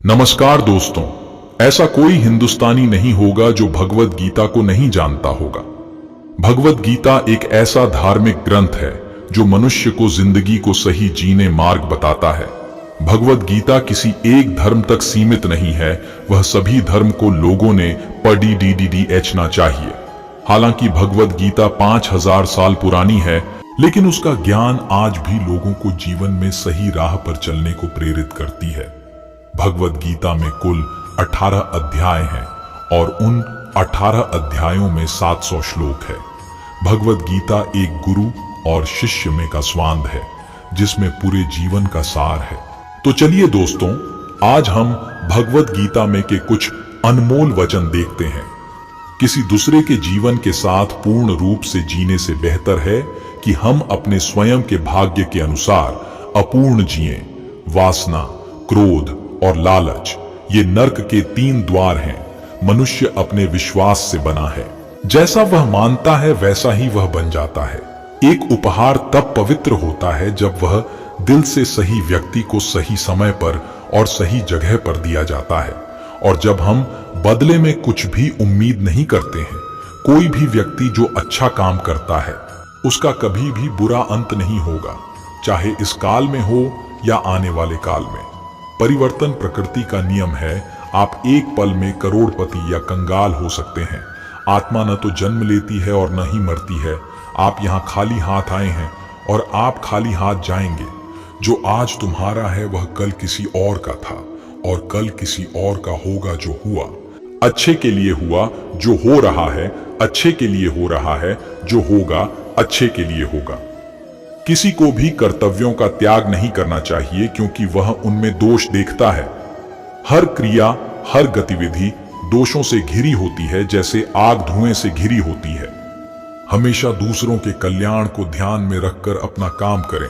नमस्कार दोस्तों, ऐसा कोई हिंदुस्तानी नहीं होगा जो भगवद गीता को नहीं जानता होगा। भगवद गीता एक ऐसा धार्मिक ग्रंथ है जो मनुष्य को जिंदगी को सही जीने मार्ग बताता है। भगवद गीता किसी एक धर्म तक सीमित नहीं है, वह सभी धर्म को लोगों ने पढ़ना चाहिए। हालांकि भगवद गीता 5000 साल पुरानी है, लेकिन उसका ज्ञान आज भी लोगों को जीवन में सही राह पर चलने को प्रेरित करती है। भगवद गीता में कुल 18 अध्याय हैं और उन 18 अध्यायों में 700 श्लोक है। भगवद गीता एक गुरु और शिष्य में का संवाद है जिसमें पूरे जीवन का सार है। तो चलिए दोस्तों, आज हम भगवद गीता में के कुछ अनमोल वचन देखते हैं। किसी दूसरे के जीवन के साथ पूर्ण रूप से जीने से बेहतर है कि हम अपने स्वयं के भाग्य के अनुसार अपूर्ण जिएं। वासना, क्रोध और लालच ये नर्क के 3 द्वार हैं। मनुष्य अपने विश्वास से बना है। जैसा वह मानता है वैसा ही वह बन जाता है। एक उपहार तब पवित्र होता है जब वह दिल से सही व्यक्ति को सही समय पर और सही जगह पर दिया जाता है। और जब हम बदले में कुछ भी उम्मीद नहीं करते हैं, कोई भी व्यक्ति जो अच्छा काम करता है उसका कभी भी बुरा अंत नहीं होगा, चाहे इस काल में हो या आने वाले काल में। परिवर्तन प्रकृति का नियम है। आप एक पल में करोड़पति या कंगाल हो सकते हैं। आत्मा न तो जन्म लेती है और न ही मरती है। आप यहाँ खाली हाथ आए हैं और आप खाली हाथ जाएंगे। जो आज तुम्हारा है वह कल किसी और का था और कल किसी और का होगा। जो हुआ अच्छे के लिए हुआ, जो हो रहा है अच्छे के लिए हो रहा है, जो होगा अच्छे के लिए होगा। किसी को भी कर्तव्यों का त्याग नहीं करना चाहिए क्योंकि वह उनमें दोष देखता है। हर क्रिया, हर गतिविधि दोषों से घिरी होती है, जैसे आग धुएं से घिरी होती है। हमेशा दूसरों के कल्याण को ध्यान में रखकर अपना काम करें।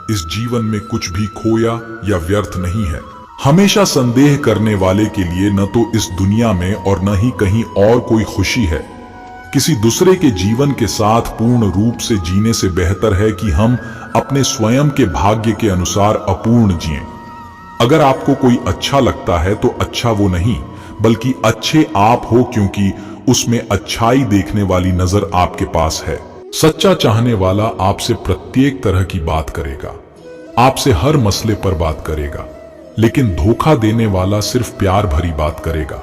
इस जीवन में कुछ भी खोया या व्यर्थ नहीं है। हमेशा संदेह करने वाले के लिए न तो इस दुनिया में और न ही कहीं और कोई खुशी है। किसी दूसरे के जीवन के साथ पूर्ण रूप से जीने से बेहतर है कि हम अपने स्वयं के भाग्य के अनुसार अपूर्ण जिएं। अगर आपको कोई अच्छा लगता है तो अच्छा वो नहीं, बल्कि अच्छे आप हो, क्योंकि उसमें अच्छाई देखने वाली नजर आपके पास है। सच्चा चाहने वाला आपसे प्रत्येक तरह की बात करेगा, आपसे हर मसले पर बात करेगा, लेकिन धोखा देने वाला सिर्फ प्यार भरी बात करेगा।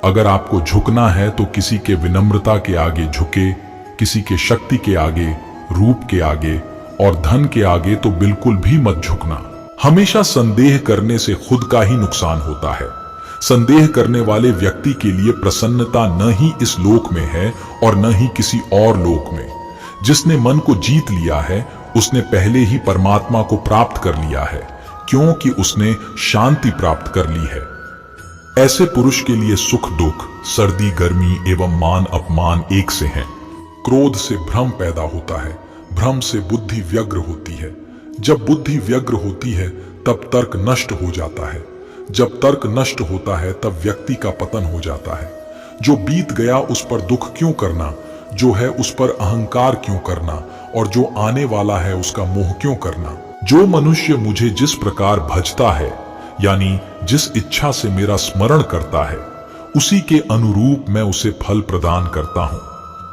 अगर आपको झुकना है तो किसी के विनम्रता के आगे झुके, किसी के शक्ति के आगे, रूप के आगे और धन के आगे तो बिल्कुल भी मत झुकना। हमेशा संदेह करने से खुद का ही नुकसान होता है। संदेह करने वाले व्यक्ति के लिए प्रसन्नता न ही इस लोक में है और न ही किसी और लोक में। जिसने मन को जीत लिया है उसने पहले ही परमात्मा को प्राप्त कर लिया है, क्योंकि उसने शांति प्राप्त कर ली है। ऐसे पुरुष के लिए सुख दुख, सर्दी गर्मी एवं मान अपमान एक से हैं। क्रोध से भ्रम पैदा होता है, भ्रम से बुद्धि व्यग्र होती है। जब बुद्धि व्यग्र होती है तब तर्क नष्ट हो जाता है। जब तर्क नष्ट होता है तब व्यक्ति का पतन हो जाता है। जो बीत गया उस पर दुख क्यों करना, जो है उस पर अहंकार क्यों करना, और जो आने वाला है उसका मोह क्यों करना। जो मनुष्य मुझे जिस प्रकार भजता है, यानी जिस इच्छा से मेरा स्मरण करता है, उसी के अनुरूप मैं उसे फल प्रदान करता हूं।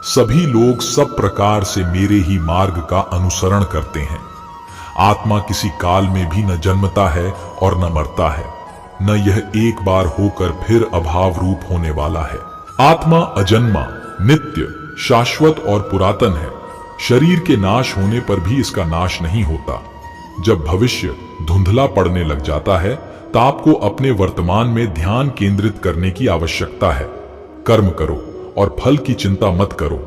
सभी लोग सब प्रकार से मेरे ही मार्ग का अनुसरण करते हैं। आत्मा किसी काल में भी न जन्मता है और न मरता है, न यह एक बार होकर फिर अभाव रूप होने वाला है। आत्मा अजन्मा, नित्य, शाश्वत और पुरातन है। शरीर के नाश होने पर भी इसका नाश नहीं होता। जब भविष्य धुंधला पड़ने लग जाता है तो आपको अपने वर्तमान में ध्यान केंद्रित करने की आवश्यकता है। कर्म करो और फल की चिंता मत करो।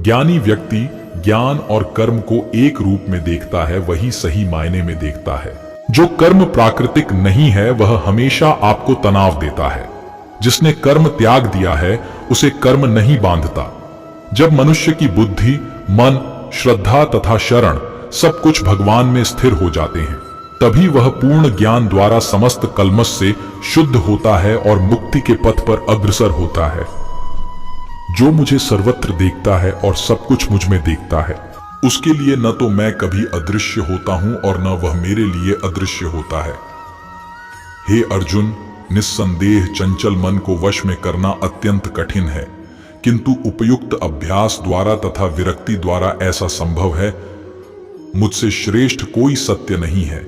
ज्ञानी व्यक्ति ज्ञान और कर्म को एक रूप में देखता है, वही सही मायने में देखता है। जो कर्म प्राकृतिक नहीं है वह हमेशा आपको तनाव देता है। जिसने कर्म त्याग दिया है उसे कर्म नहीं बांधता। जब मनुष्य की बुद्धि, मन, श्रद्धा तथा शरण सब कुछ भगवान में स्थिर हो जाते हैं, तभी वह पूर्ण ज्ञान द्वारा समस्त कल्मश से शुद्ध होता है और मुक्ति के पथ पर अग्रसर होता है। जो मुझे सर्वत्र देखता है और सब कुछ मुझ में देखता है, उसके लिए न तो मैं कभी अदृश्य होता हूं और न वह मेरे लिए अदृश्य होता है। हे अर्जुन, निस्संदेह चंचल मन को वश में करना अत्यंत कठिन है, किंतु उपयुक्त अभ्यास द्वारा तथा विरक्ति द्वारा ऐसा संभव है। मुझसे श्रेष्ठ कोई सत्य नहीं है।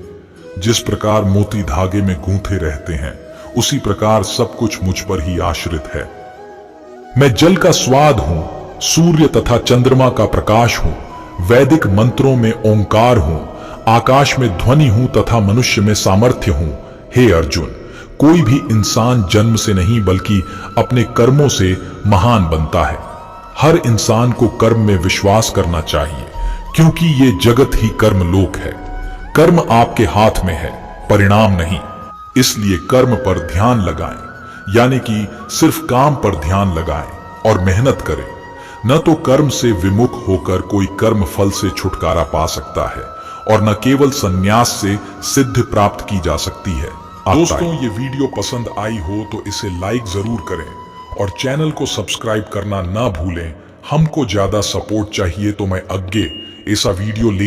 जिस प्रकार मोती धागे में गूंथे रहते हैं, उसी प्रकार सब कुछ मुझ पर ही आश्रित है। मैं जल का स्वाद हूं, सूर्य तथा चंद्रमा का प्रकाश हूं, वैदिक मंत्रों में ओंकार हूं, आकाश में ध्वनि हूं तथा मनुष्य में सामर्थ्य हूं। हे अर्जुन, कोई भी इंसान जन्म से नहीं बल्कि अपने कर्मों से महान बनता है। हर इंसान को कर्म में विश्वास करना चाहिए, क्योंकि ये जगत ही कर्म लोक है। कर्म आपके हाथ में है, परिणाम नहीं। इसलिए कर्म पर ध्यान लगाएं, यानी कि सिर्फ काम पर ध्यान लगाएं और मेहनत करें। न तो कर्म से विमुख होकर कोई कर्म फल से छुटकारा पा सकता है और न केवल संन्यास से सिद्धि प्राप्त की जा सकती है। दोस्तों, ये वीडियो पसंद आई हो तो इसे लाइक जरूर करें और चैनल को सब्सक्राइब करना ना भूलें। हमको ज्यादा सपोर्ट चाहिए तो मैं आगे ऐसा वीडियो